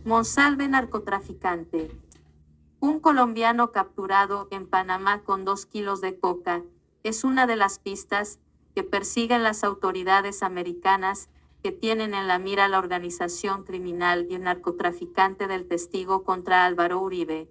Monsalve narcotraficante. Un colombiano capturado en Panamá con 2 kilos de coca es una de las pistas que persiguen las autoridades americanas que tienen en la mira la organización criminal y el narcotraficante del testigo contra Álvaro Uribe.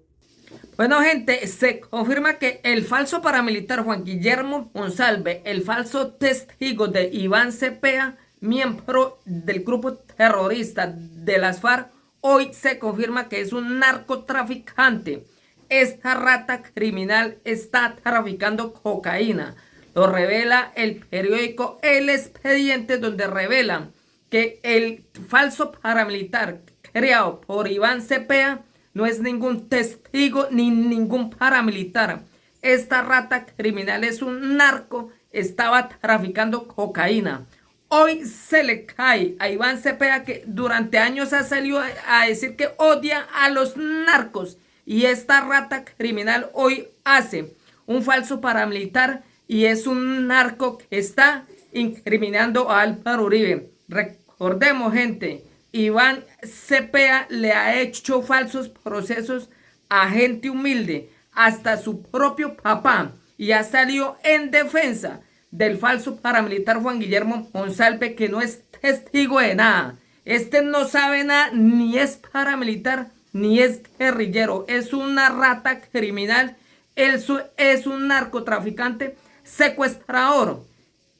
Bueno, gente, se confirma que el falso paramilitar Juan Guillermo Monsalve, el falso testigo de Iván Cepeda, miembro del grupo terrorista de las FARC, hoy se confirma que es un narcotraficante. Esta rata criminal está traficando cocaína. Lo revela el periódico El Expediente, donde revelan que el falso paramilitar creado por Iván Cepeda no es ningún testigo ni ningún paramilitar. Esta rata criminal es un narco, estaba traficando cocaína. Hoy se le cae a Iván Cepeda, que durante años ha salido a decir que odia a los narcos. Y esta rata criminal hoy hace un falso paramilitar y es un narco que está incriminando a Álvaro Uribe. Recordemos, gente, Iván Cepeda le ha hecho falsos procesos a gente humilde, hasta su propio papá, y ha salido en defensa del falso paramilitar Juan Guillermo Monsalve, que no es testigo de nada. Este no sabe nada, ni es paramilitar, ni es guerrillero. Es una rata criminal, él es un narcotraficante, secuestrador,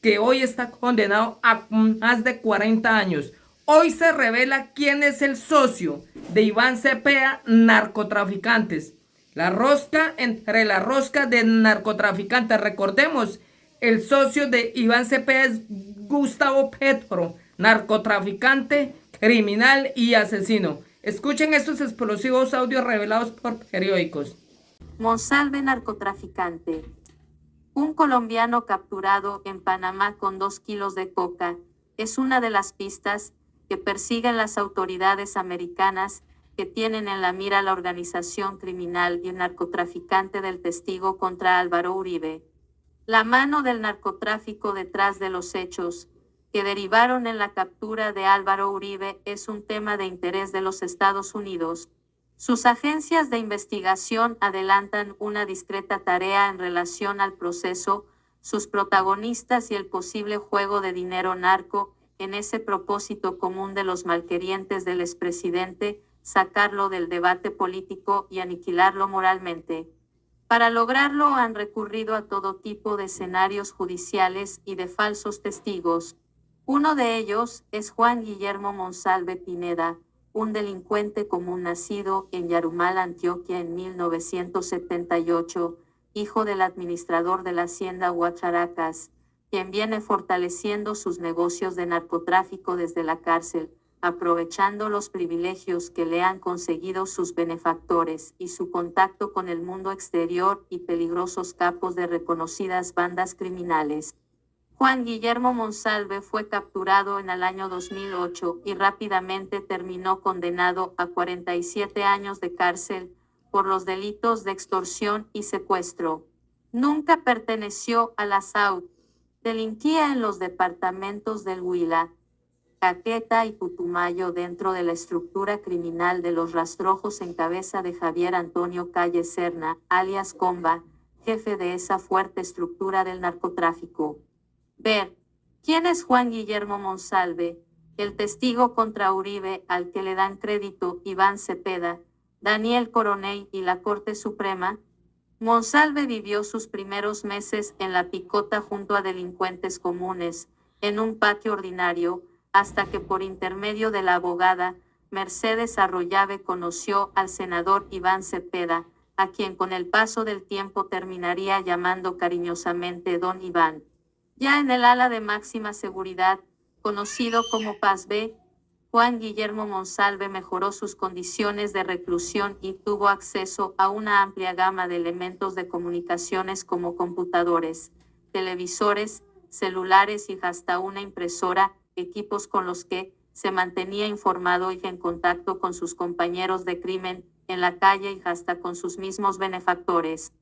que hoy está condenado a más de 40 años. Hoy se revela quién es el socio de Iván Cepeda, narcotraficantes. La rosca entre la rosca de narcotraficantes. Recordemos, el socio de Iván Cepeda es Gustavo Petro, narcotraficante, criminal y asesino. Escuchen estos explosivos audios revelados por periódicos. Monsalve narcotraficante. Un colombiano capturado en Panamá con 2 kilos de coca es una de las pistas que persiguen las autoridades americanas que tienen en la mira la organización criminal y el narcotraficante del testigo contra Álvaro Uribe. La mano del narcotráfico detrás de los hechos que derivaron en la captura de Álvaro Uribe es un tema de interés de los Estados Unidos. Sus agencias de investigación adelantan una discreta tarea en relación al proceso, sus protagonistas y el posible juego de dinero narco en ese propósito común de los malquerientes del expresidente, sacarlo del debate político y aniquilarlo moralmente. Para lograrlo han recurrido a todo tipo de escenarios judiciales y de falsos testigos. Uno de ellos es Juan Guillermo Monsalve Pineda, un delincuente común nacido en Yarumal, Antioquia en 1978, hijo del administrador de la hacienda Huacharacas, quien viene fortaleciendo sus negocios de narcotráfico desde la cárcel, aprovechando los privilegios que le han conseguido sus benefactores y su contacto con el mundo exterior y peligrosos capos de reconocidas bandas criminales. Juan Guillermo Monsalve fue capturado en el año 2008 y rápidamente terminó condenado a 47 años de cárcel por los delitos de extorsión y secuestro. Nunca perteneció a la SAUD. Delinquía en los departamentos del Huila, Caquetá y Putumayo dentro de la estructura criminal de los Rastrojos en cabeza de Javier Antonio Calle Serna, alias Comba, jefe de esa fuerte estructura del narcotráfico. Ver, ¿quién es Juan Guillermo Monsalve? El testigo contra Uribe al que le dan crédito Iván Cepeda, Daniel Coronel y la Corte Suprema. Monsalve vivió sus primeros meses en la picota junto a delincuentes comunes, en un patio ordinario, hasta que por intermedio de la abogada Mercedes Arroyave conoció al senador Iván Cepeda, a quien con el paso del tiempo terminaría llamando cariñosamente Don Iván. Ya en el ala de máxima seguridad, conocido como Paz B, Juan Guillermo Monsalve mejoró sus condiciones de reclusión y tuvo acceso a una amplia gama de elementos de comunicaciones como computadores, televisores, celulares y hasta una impresora, equipos con los que se mantenía informado y en contacto con sus compañeros de crimen en la calle y hasta con sus mismos benefactores.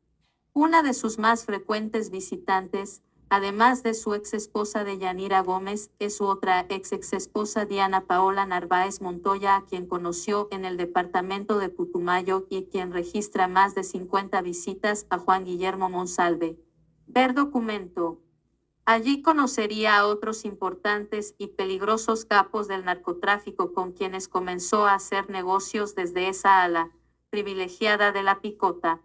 Una de sus más frecuentes visitantes Además de su ex esposa Deyanira Gómez, es su otra ex esposa Diana Paola Narváez Montoya, a quien conoció en el departamento de Putumayo y quien registra más de 50 visitas a Juan Guillermo Monsalve. Ver documento. Allí conocería a otros importantes y peligrosos capos del narcotráfico con quienes comenzó a hacer negocios desde esa ala privilegiada de la picota.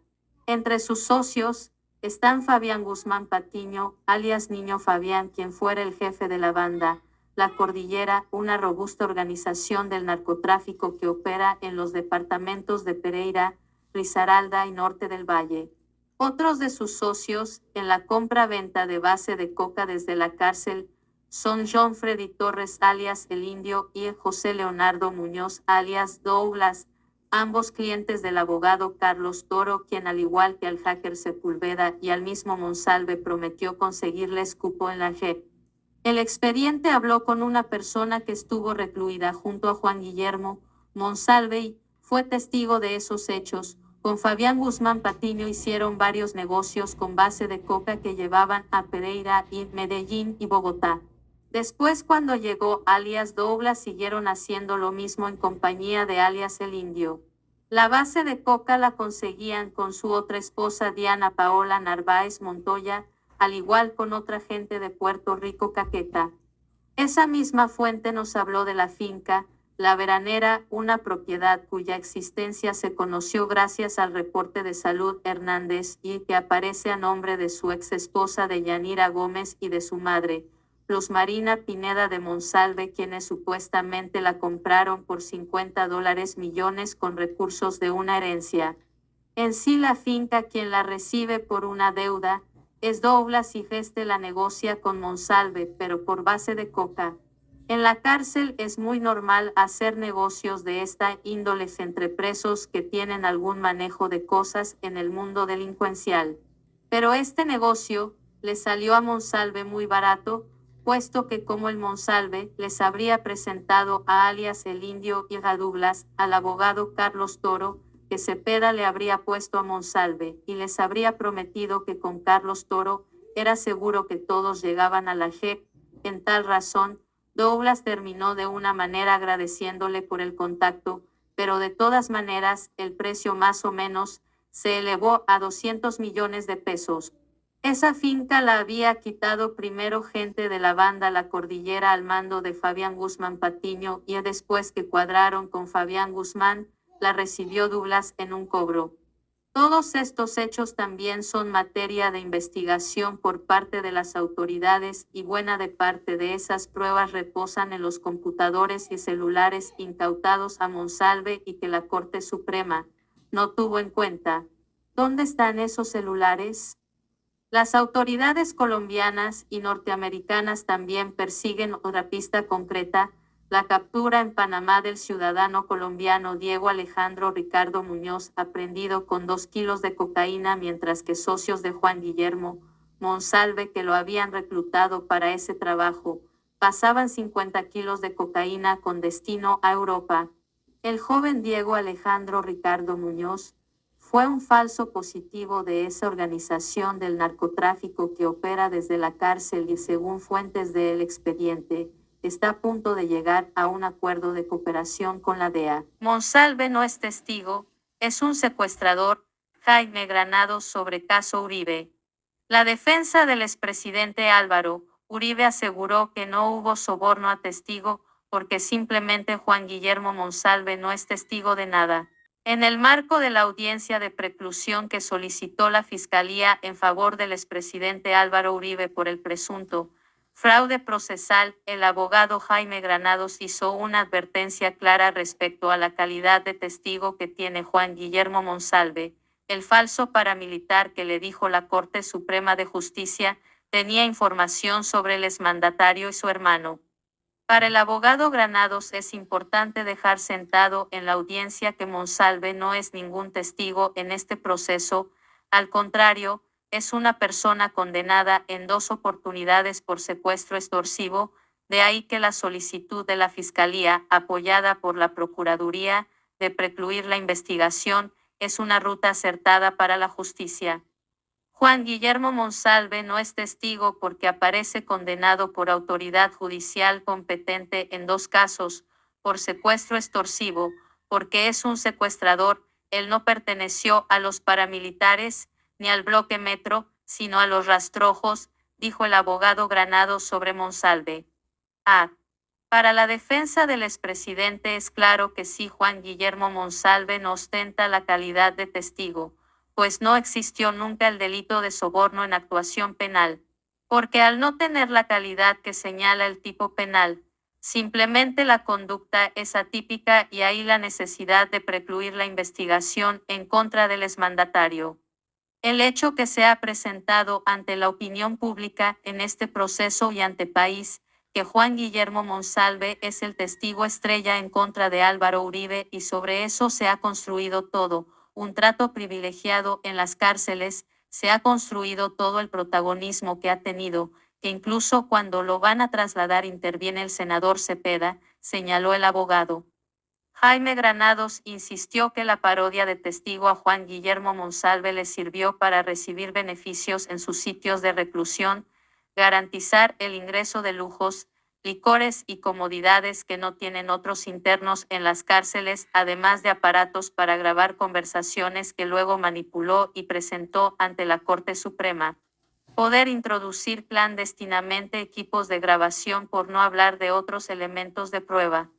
Entre sus socios están Fabián Guzmán Patiño, alias Niño Fabián, quien fuera el jefe de la banda La Cordillera, una robusta organización del narcotráfico que opera en los departamentos de Pereira, Risaralda y Norte del Valle. Otros de sus socios en la compra-venta de base de coca desde la cárcel son John Freddy Torres alias El Indio y José Leonardo Muñoz alias Douglas, ambos clientes del abogado Carlos Toro, quien al igual que al hacker Sepúlveda y al mismo Monsalve prometió conseguirles cupo en la JEP. El expediente habló con una persona que estuvo recluida junto a Juan Guillermo Monsalve y fue testigo de esos hechos. Con Fabián Guzmán Patiño hicieron varios negocios con base de coca que llevaban a Pereira y Medellín y Bogotá. Después, cuando llegó alias Douglas, siguieron haciendo lo mismo en compañía de alias El Indio. La base de coca la conseguían con su otra esposa Diana Paola Narváez Montoya, al igual con otra gente de Puerto Rico Caqueta. Esa misma fuente nos habló de la finca La Veranera, una propiedad cuya existencia se conoció gracias al reporte de Salud Hernández y que aparece a nombre de su ex esposa Deyanira Gómez y de su madre, Luz Marina Pineda de Monsalve, quienes supuestamente la compraron por $50 millones con recursos de una herencia. En sí, la finca, quien la recibe por una deuda, es Douglas y Geste la negocia con Monsalve, pero por base de coca. En la cárcel es muy normal hacer negocios de esta índole entre presos que tienen algún manejo de cosas en el mundo delincuencial. Pero este negocio le salió a Monsalve muy barato, puesto que como el Monsalve les habría presentado a alias El Indio y a Douglas al abogado Carlos Toro, que Cepeda le habría puesto a Monsalve y les habría prometido que con Carlos Toro era seguro que todos llegaban a la JEP. En tal razón, Douglas terminó de una manera agradeciéndole por el contacto, pero de todas maneras el precio más o menos se elevó a 200 millones de pesos. Esa finca la había quitado primero gente de la banda La Cordillera al mando de Fabián Guzmán Patiño y después que cuadraron con Fabián Guzmán, la recibió Douglas en un cobro. Todos estos hechos también son materia de investigación por parte de las autoridades y buena de parte de esas pruebas reposan en los computadores y celulares incautados a Monsalve y que la Corte Suprema no tuvo en cuenta. ¿Dónde están esos celulares? Las autoridades colombianas y norteamericanas también persiguen otra pista concreta, la captura en Panamá del ciudadano colombiano Diego Alejandro Ricardo Muñoz, aprehendido con 2 kilos de cocaína, mientras que socios de Juan Guillermo Monsalve, que lo habían reclutado para ese trabajo, pasaban 50 kilos de cocaína con destino a Europa. El joven Diego Alejandro Ricardo Muñoz fue un falso positivo de esa organización del narcotráfico que opera desde la cárcel y, según fuentes del expediente, está a punto de llegar a un acuerdo de cooperación con la DEA. Monsalve no es testigo, es un secuestrador. Jaime Granados sobre caso Uribe. La defensa del expresidente Álvaro Uribe aseguró que no hubo soborno a testigo porque simplemente Juan Guillermo Monsalve no es testigo de nada. En el marco de la audiencia de preclusión que solicitó la Fiscalía en favor del expresidente Álvaro Uribe por el presunto fraude procesal, el abogado Jaime Granados hizo una advertencia clara respecto a la calidad de testigo que tiene Juan Guillermo Monsalve. El falso paramilitar que le dijo la Corte Suprema de Justicia tenía información sobre el exmandatario y su hermano. Para el abogado Granados es importante dejar sentado en la audiencia que Monsalve no es ningún testigo en este proceso, al contrario, es una persona condenada en 2 oportunidades por secuestro extorsivo, de ahí que la solicitud de la Fiscalía, apoyada por la Procuraduría, de precluir la investigación, es una ruta acertada para la justicia. Juan Guillermo Monsalve no es testigo porque aparece condenado por autoridad judicial competente en 2 casos, por secuestro extorsivo, porque es un secuestrador. Él no perteneció a los paramilitares ni al bloque Metro, sino a los rastrojos, dijo el abogado Granados sobre Monsalve. Para la defensa del expresidente es claro que sí, Juan Guillermo Monsalve no ostenta la calidad de testigo, pues no existió nunca el delito de soborno en actuación penal, porque al no tener la calidad que señala el tipo penal, simplemente la conducta es atípica y hay la necesidad de precluir la investigación en contra del exmandatario. El hecho que se ha presentado ante la opinión pública en este proceso y ante país, que Juan Guillermo Monsalve es el testigo estrella en contra de Álvaro Uribe y sobre eso se ha construido todo, un trato privilegiado en las cárceles, se ha construido todo el protagonismo que ha tenido, que incluso cuando lo van a trasladar interviene el senador Cepeda, señaló el abogado. Jaime Granados insistió que la parodia de testigo a Juan Guillermo Monsalve le sirvió para recibir beneficios en sus sitios de reclusión, garantizar el ingreso de lujos, licores y comodidades que no tienen otros internos en las cárceles, además de aparatos para grabar conversaciones que luego manipuló y presentó ante la Corte Suprema. Poder introducir clandestinamente equipos de grabación, por no hablar de otros elementos de prueba.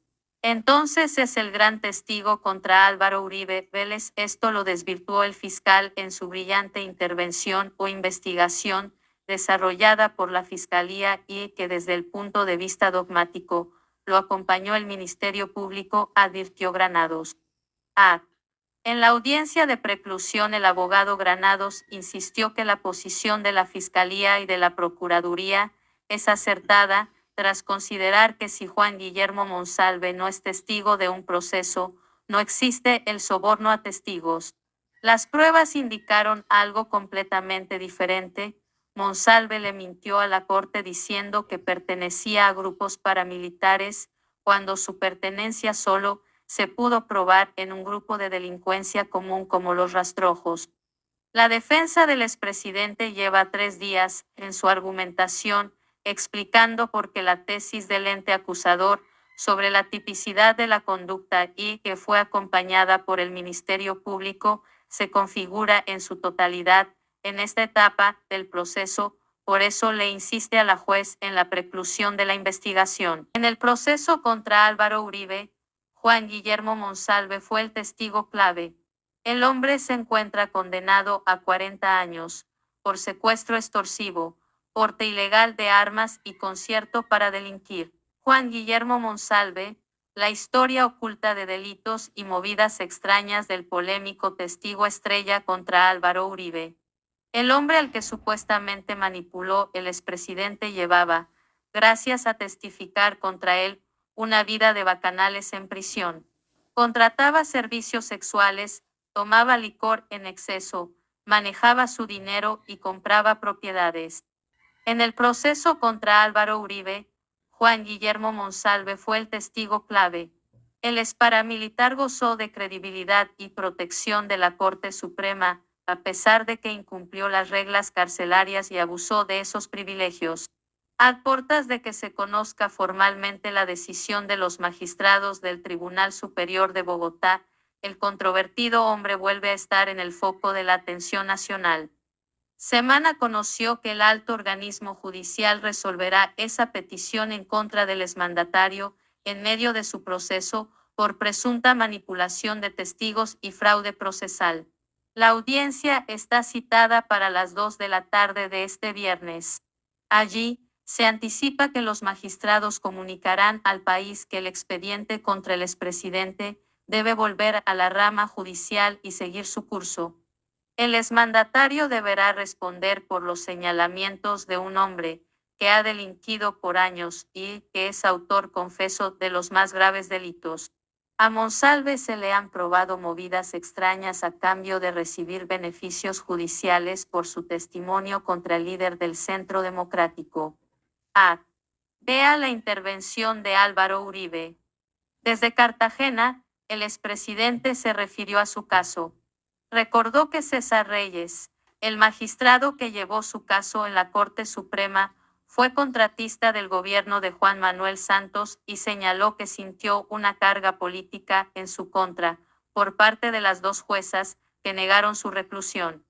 Entonces es el gran testigo contra Álvaro Uribe Vélez. Esto lo desvirtuó el fiscal en su brillante intervención o investigación desarrollada por la Fiscalía y que desde el punto de vista dogmático lo acompañó el Ministerio Público, advirtió Granados. En la audiencia de preclusión, el abogado Granados insistió que la posición de la Fiscalía y de la Procuraduría es acertada, tras considerar que si Juan Guillermo Monsalve no es testigo de un proceso, no existe el soborno a testigos. Las pruebas indicaron algo completamente diferente. Monsalve le mintió a la Corte diciendo que pertenecía a grupos paramilitares, cuando su pertenencia solo se pudo probar en un grupo de delincuencia común como los rastrojos. La defensa del expresidente lleva 3 días en su argumentación, explicando por qué la tesis del ente acusador sobre la tipicidad de la conducta y que fue acompañada por el Ministerio Público se configura en su totalidad en esta etapa del proceso. Por eso le insiste a la juez en la preclusión de la investigación. En el proceso contra Álvaro Uribe, Juan Guillermo Monsalve fue el testigo clave. El hombre se encuentra condenado a 40 años por secuestro extorsivo, porte ilegal de armas y concierto para delinquir. Juan Guillermo Monsalve, la historia oculta de delitos y movidas extrañas del polémico testigo estrella contra Álvaro Uribe. El hombre al que supuestamente manipuló el expresidente llevaba, gracias a testificar contra él, una vida de bacanales en prisión. Contrataba servicios sexuales, tomaba licor en exceso, manejaba su dinero y compraba propiedades. En el proceso contra Álvaro Uribe, Juan Guillermo Monsalve fue el testigo clave. El exparamilitar gozó de credibilidad y protección de la Corte Suprema, a pesar de que incumplió las reglas carcelarias y abusó de esos privilegios. A portas de que se conozca formalmente la decisión de los magistrados del Tribunal Superior de Bogotá, el controvertido hombre vuelve a estar en el foco de la atención nacional. Semana conoció que el alto organismo judicial resolverá esa petición en contra del exmandatario en medio de su proceso por presunta manipulación de testigos y fraude procesal. La audiencia está citada para las 2 de la tarde de este viernes. Allí, se anticipa que los magistrados comunicarán al país que el expediente contra el expresidente debe volver a la rama judicial y seguir su curso. El exmandatario deberá responder por los señalamientos de un hombre que ha delinquido por años y que es autor confeso de los más graves delitos. A Monsalve se le han probado movidas extrañas a cambio de recibir beneficios judiciales por su testimonio contra el líder del Centro Democrático. Vea la intervención de Álvaro Uribe. Desde Cartagena, el expresidente se refirió a su caso. Recordó que César Reyes, El magistrado que llevó su caso en la Corte Suprema fue contratista del gobierno de Juan Manuel Santos y señaló que sintió una carga política en su contra por parte de las dos juezas que negaron su reclusión.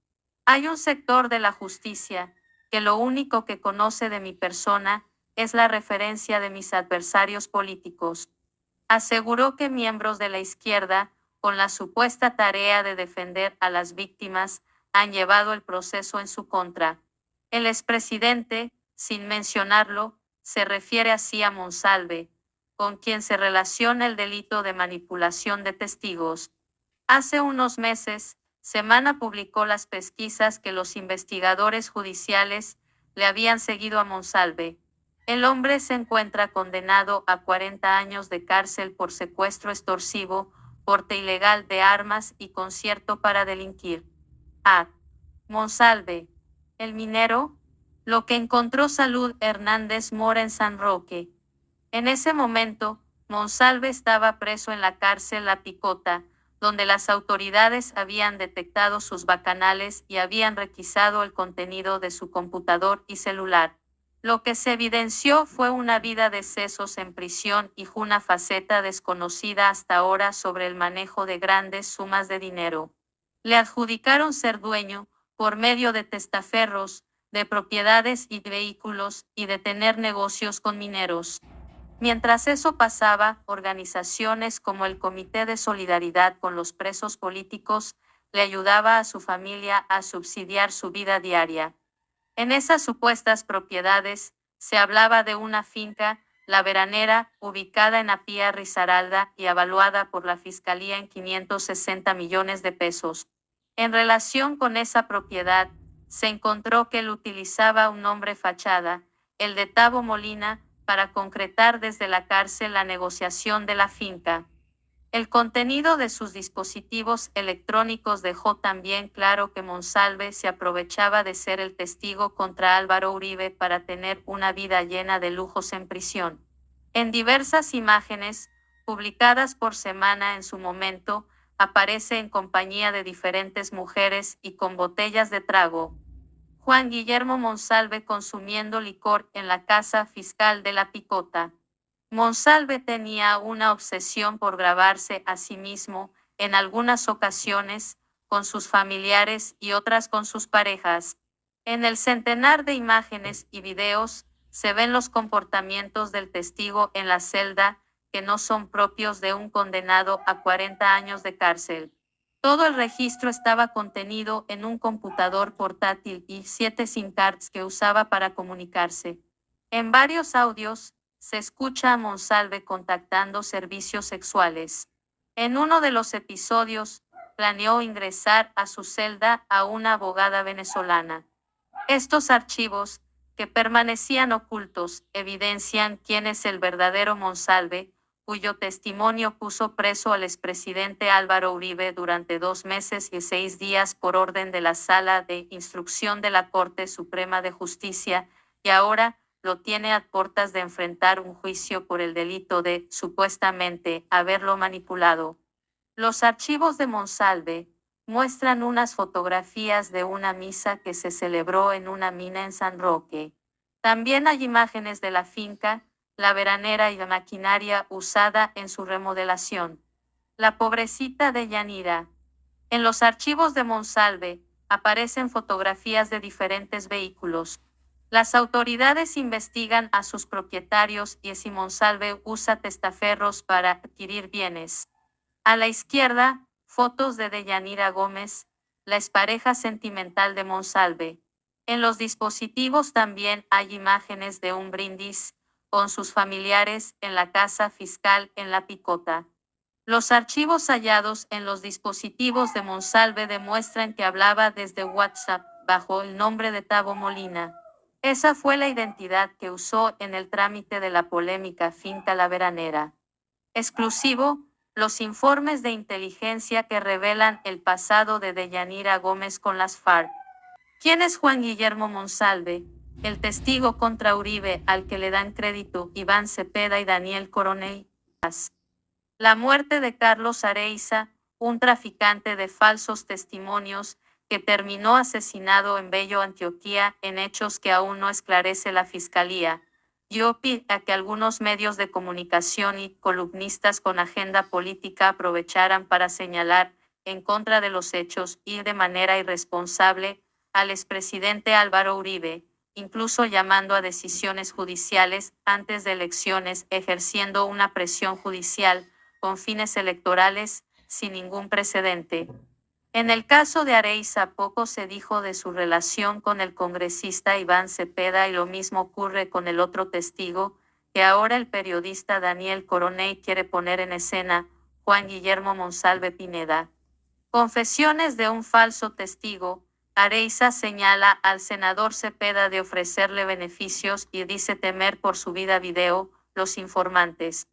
Hay un sector de la justicia que lo único que conoce de mi persona es la referencia de mis adversarios políticos. Aseguró que miembros de la izquierda, con la supuesta tarea de defender a las víctimas, han llevado el proceso en su contra. El expresidente, sin mencionarlo, se refiere así a Monsalve, con quien se relaciona el delito de manipulación de testigos. Hace unos meses, Semana publicó las pesquisas que los investigadores judiciales le habían seguido a Monsalve. El hombre se encuentra condenado a 40 años de cárcel por secuestro extorsivo, porte ilegal de armas y concierto para delinquir. Monsalve, el minero, lo que encontró Salud Hernández Mora en San Roque. En ese momento, Monsalve estaba preso en la cárcel La Picota, donde las autoridades habían detectado sus bacanales y habían requisado el contenido de su computador y celular. Lo que se evidenció fue una vida de excesos en prisión y una faceta desconocida hasta ahora sobre el manejo de grandes sumas de dinero. Le adjudicaron ser dueño, por medio de testaferros, de propiedades y vehículos y de tener negocios con mineros. Mientras eso pasaba, organizaciones como el Comité de Solidaridad con los Presos Políticos le ayudaba a su familia a subsidiar su vida diaria. En esas supuestas propiedades, se hablaba de una finca, La Veranera, ubicada en Apía Risaralda y avaluada por la Fiscalía en 560 millones de pesos. En relación con esa propiedad, se encontró que él utilizaba un nombre fachada, el de Tavo Molina, para concretar desde la cárcel la negociación de la finca. El contenido de sus dispositivos electrónicos dejó también claro que Monsalve se aprovechaba de ser el testigo contra Álvaro Uribe para tener una vida llena de lujos en prisión. En diversas imágenes, publicadas por Semana en su momento, aparece en compañía de diferentes mujeres y con botellas de trago. Juan Guillermo Monsalve consumiendo licor en la casa fiscal de La Picota. Monsalve tenía una obsesión por grabarse a sí mismo, en algunas ocasiones, con sus familiares y otras con sus parejas. En el centenar de imágenes y videos, se ven los comportamientos del testigo en la celda, que no son propios de un condenado a 40 años de cárcel. Todo el registro estaba contenido en un computador portátil y 7 SIM cards que usaba para comunicarse. En varios audios, se escucha a Monsalve contactando servicios sexuales. En uno de los episodios, planeó ingresar a su celda a una abogada venezolana. Estos archivos, que permanecían ocultos, evidencian quién es el verdadero Monsalve, cuyo testimonio puso preso al expresidente Álvaro Uribe durante 2 meses y 6 días por orden de la Sala de Instrucción de la Corte Suprema de Justicia, y ahora lo tiene a puertas de enfrentar un juicio por el delito de, supuestamente, haberlo manipulado. Los archivos de Monsalve muestran unas fotografías de una misa que se celebró en una mina en San Roque. También hay imágenes de la finca, La Veranera y la maquinaria usada en su remodelación. La pobrecita de Yanira. En los archivos de Monsalve aparecen fotografías de diferentes vehículos. Las autoridades investigan a sus propietarios y si Monsalve usa testaferros para adquirir bienes. A la izquierda, fotos de Deyanira Gómez, la expareja sentimental de Monsalve. En los dispositivos también hay imágenes de un brindis con sus familiares en la casa fiscal en La Picota. Los archivos hallados en los dispositivos de Monsalve demuestran que hablaba desde WhatsApp bajo el nombre de Tavo Molina. Esa fue la identidad que usó en el trámite de la polémica finca La Veranera. Exclusivo, los informes de inteligencia que revelan el pasado de Deyanira Gómez con las FARC. ¿Quién es Juan Guillermo Monsalve? El testigo contra Uribe al que le dan crédito Iván Cepeda y Daniel Coronel. La muerte de Carlos Areiza, un traficante de falsos testimonios que terminó asesinado en Bello, Antioquia, en hechos que aún no esclarece la Fiscalía, dio pie a que algunos medios de comunicación y columnistas con agenda política aprovecharan para señalar, en contra de los hechos y de manera irresponsable, al expresidente Álvaro Uribe, incluso llamando a decisiones judiciales antes de elecciones, ejerciendo una presión judicial con fines electorales sin ningún precedente. En el caso de Areiza, poco se dijo de su relación con el congresista Iván Cepeda, y lo mismo ocurre con el otro testigo, que ahora el periodista Daniel Coronel quiere poner en escena, Juan Guillermo Monsalve Pineda. Confesiones de un falso testigo. Areiza señala al senador Cepeda de ofrecerle beneficios y dice temer por su vida. Video, los informantes.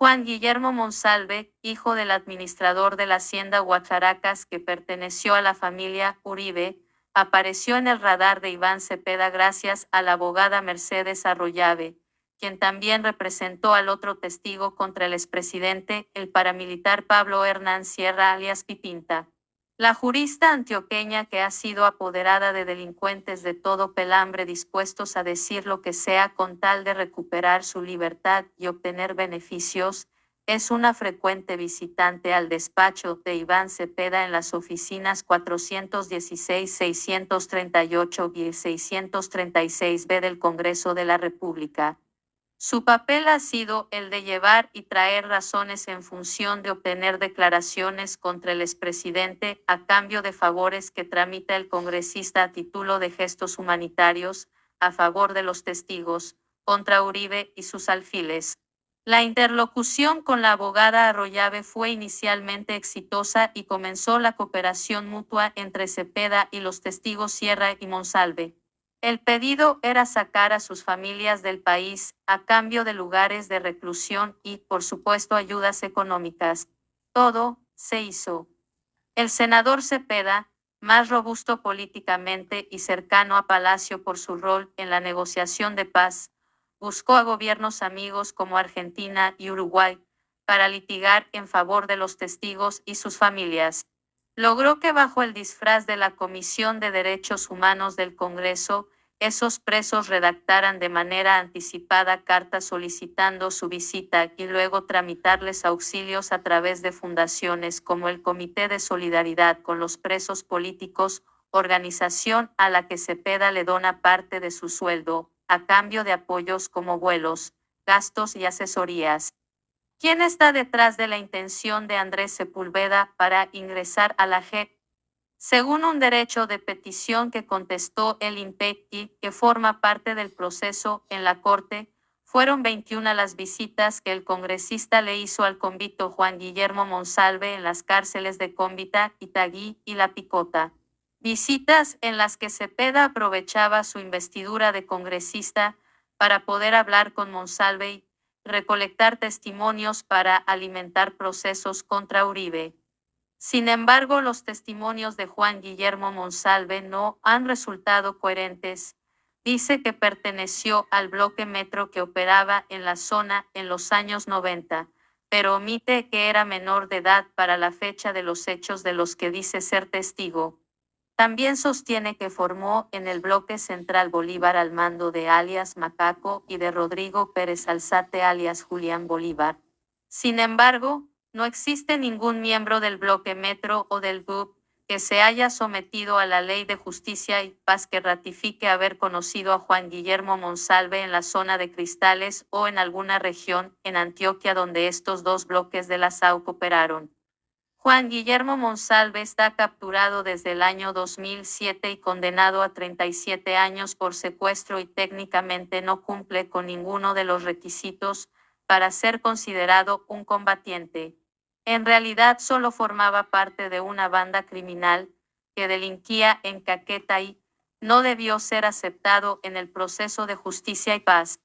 Juan Guillermo Monsalve, hijo del administrador de la hacienda Guacharacas que perteneció a la familia Uribe, apareció en el radar de Iván Cepeda gracias a la abogada Mercedes Arroyave, quien también representó al otro testigo contra el expresidente, el paramilitar Pablo Hernán Sierra alias Pipinta. La jurista antioqueña, que ha sido apoderada de delincuentes de todo pelambre dispuestos a decir lo que sea con tal de recuperar su libertad y obtener beneficios, es una frecuente visitante al despacho de Iván Cepeda en las oficinas 416, 638 y 636B del Congreso de la República. Su papel ha sido el de llevar y traer razones en función de obtener declaraciones contra el expresidente a cambio de favores que tramita el congresista a título de gestos humanitarios a favor de los testigos, contra Uribe y sus alfiles. La interlocución con la abogada Arroyave fue inicialmente exitosa y comenzó la cooperación mutua entre Cepeda y los testigos Sierra y Monsalve. El pedido era sacar a sus familias del país a cambio de lugares de reclusión y, por supuesto, ayudas económicas. Todo se hizo. El senador Cepeda, más robusto políticamente y cercano a Palacio por su rol en la negociación de paz, buscó a gobiernos amigos como Argentina y Uruguay para litigar en favor de los testigos y sus familias. Logró que bajo el disfraz de la Comisión de Derechos Humanos del Congreso, esos presos redactaran de manera anticipada cartas solicitando su visita y luego tramitarles auxilios a través de fundaciones como el Comité de Solidaridad con los Presos Políticos, organización a la que Cepeda le dona parte de su sueldo, a cambio de apoyos como vuelos, gastos y asesorías. ¿Quién está detrás de la intención de Andrés Sepúlveda para ingresar a la JEP? Según un derecho de petición que contestó el INPEC, que forma parte del proceso en la Corte, fueron 21 las visitas que el congresista le hizo al convicto Juan Guillermo Monsalve en las cárceles de Cómbita, Itagüí y La Picota. Visitas en las que Cepeda aprovechaba su investidura de congresista para poder hablar con Monsalve y recolectar testimonios para alimentar procesos contra Uribe. Sin embargo, los testimonios de Juan Guillermo Monsalve no han resultado coherentes. Dice que perteneció al bloque Metro que operaba en la zona en los años 90, pero omite que era menor de edad para la fecha de los hechos de los que dice ser testigo. También sostiene que formó en el bloque central Bolívar al mando de alias Macaco y de Rodrigo Pérez Alzate alias Julián Bolívar. Sin embargo, no existe ningún miembro del bloque Metro o del GUP que se haya sometido a la Ley de Justicia y Paz que ratifique haber conocido a Juan Guillermo Monsalve en la zona de Cristales o en alguna región en Antioquia donde estos dos bloques de la SAUC operaron. Juan Guillermo Monsalve está capturado desde el año 2007 y condenado a 37 años por secuestro y técnicamente no cumple con ninguno de los requisitos para ser considerado un combatiente. En realidad solo formaba parte de una banda criminal que delinquía en Caquetá y no debió ser aceptado en el proceso de justicia y paz.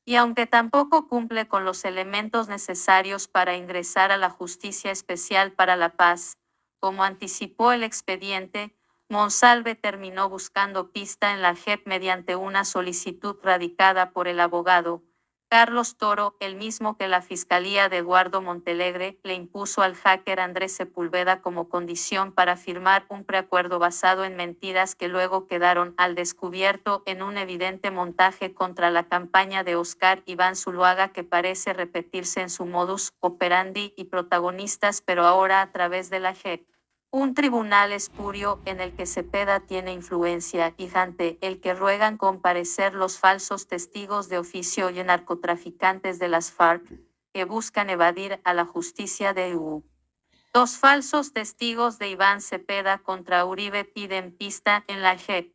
Y aunque tampoco cumple con los elementos necesarios para ingresar a la Justicia Especial para la Paz, como anticipó el expediente, Monsalve terminó buscando pista en la JEP mediante una solicitud radicada por el abogado Carlos Toro, el mismo que la Fiscalía de Eduardo Montelegre, le impuso al hacker Andrés Sepúlveda como condición para firmar un preacuerdo basado en mentiras que luego quedaron al descubierto en un evidente montaje contra la campaña de Óscar Iván Zuluaga que parece repetirse en su modus operandi y protagonistas, pero ahora a través de la JEP. Un tribunal espurio en el que Cepeda tiene influencia y ante el que ruegan comparecer los falsos testigos de oficio y narcotraficantes de las FARC que buscan evadir a la justicia de EU. Dos falsos testigos de Iván Cepeda contra Uribe piden pista en la JEP.